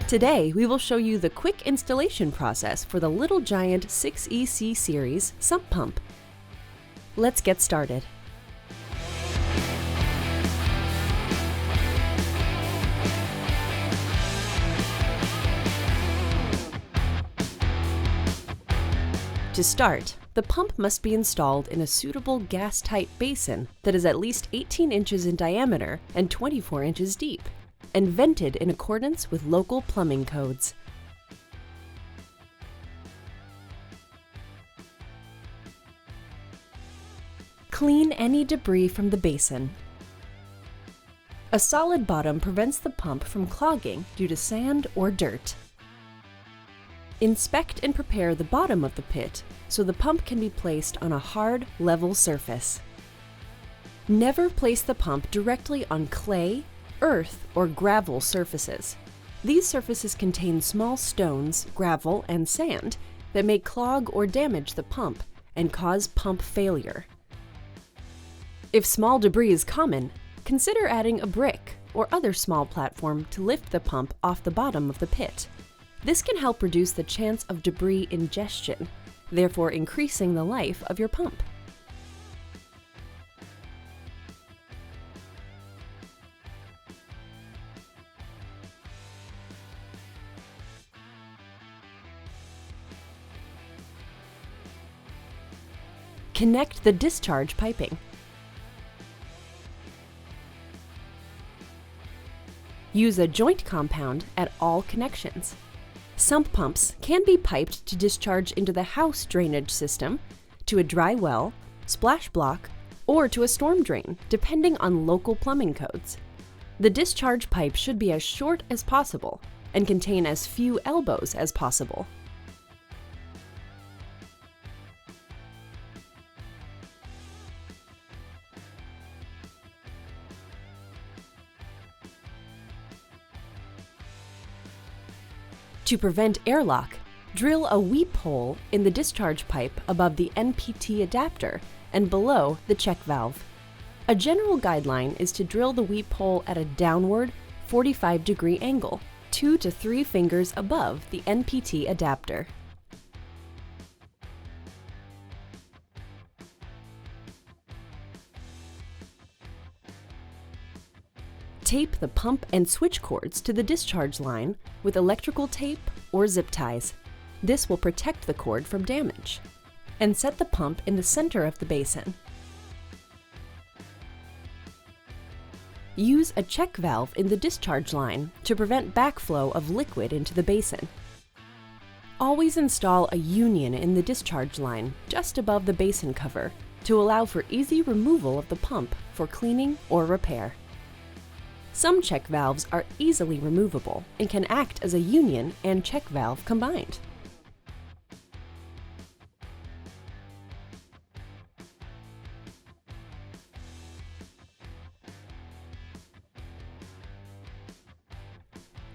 Today, we will show you the quick installation process for the Little Giant 6EC Series Sump Pump. Let's get started. To start, the pump must be installed in a suitable gas-tight basin that is at least 18 inches in diameter and 24 inches deep, and vented in accordance with local plumbing codes. Clean any debris from the basin. A solid bottom prevents the pump from clogging due to sand or dirt. Inspect and prepare the bottom of the pit so the pump can be placed on a hard, level surface. Never place the pump directly on clay, earth, or gravel surfaces. These surfaces contain small stones, gravel, and sand that may clog or damage the pump and cause pump failure. If small debris is common, consider adding a brick or other small platform to lift the pump off the bottom of the pit. This can help reduce the chance of debris ingestion, therefore increasing the life of your pump. Connect the discharge piping. Use a joint compound at all connections. Sump pumps can be piped to discharge into the house drainage system, to a dry well, splash block, or to a storm drain, depending on local plumbing codes. The discharge pipe should be as short as possible and contain as few elbows as possible. To prevent airlock, drill a weep hole in the discharge pipe above the NPT adapter and below the check valve. A general guideline is to drill the weep hole at a downward 45-degree angle, 2 to 3 fingers above the NPT adapter. Tape the pump and switch cords to the discharge line with electrical tape or zip ties. This will protect the cord from damage. And set the pump in the center of the basin. Use a check valve in the discharge line to prevent backflow of liquid into the basin. Always install a union in the discharge line just above the basin cover to allow for easy removal of the pump for cleaning or repair. Some check valves are easily removable and can act as a union and check valve combined.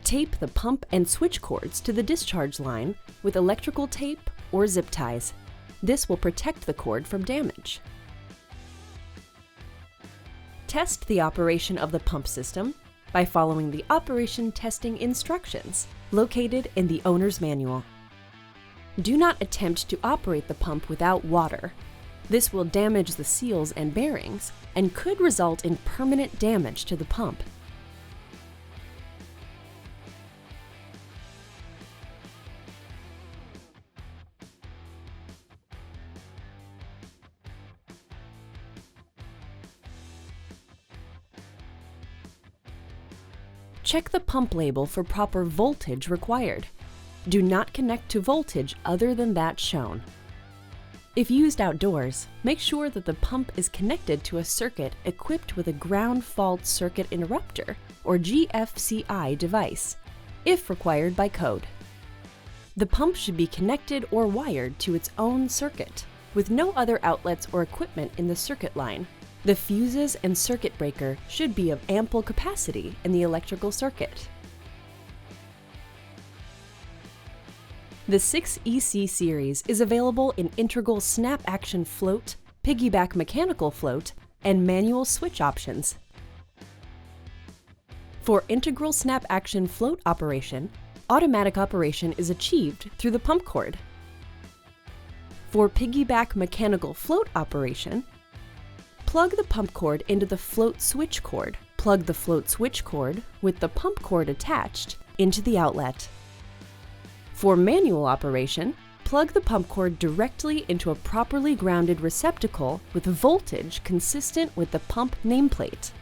Tape the pump and switch cords to the discharge line with electrical tape or zip ties. This will protect the cord from damage. Test the operation of the pump system by following the operation testing instructions located in the owner's manual. Do not attempt to operate the pump without water. This will damage the seals and bearings and could result in permanent damage to the pump. Check the pump label for proper voltage required. Do not connect to voltage other than that shown. If used outdoors, make sure that the pump is connected to a circuit equipped with a ground fault circuit interrupter or GFCI device, if required by code. The pump should be connected or wired to its own circuit, with no other outlets or equipment in the circuit line. The fuses and circuit breaker should be of ample capacity in the electrical circuit. The 6EC series is available in integral snap action float, piggyback mechanical float, and manual switch options. For integral snap action float operation, automatic operation is achieved through the pump cord. For piggyback mechanical float operation, plug the pump cord into the float switch cord. Plug the float switch cord with the pump cord attached into the outlet. For manual operation, plug the pump cord directly into a properly grounded receptacle with voltage consistent with the pump nameplate.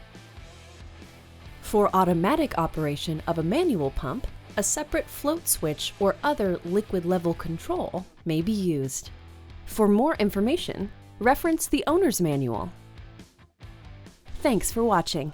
For automatic operation of a manual pump, a separate float switch or other liquid level control may be used. For more information, reference the owner's manual. Thanks for watching.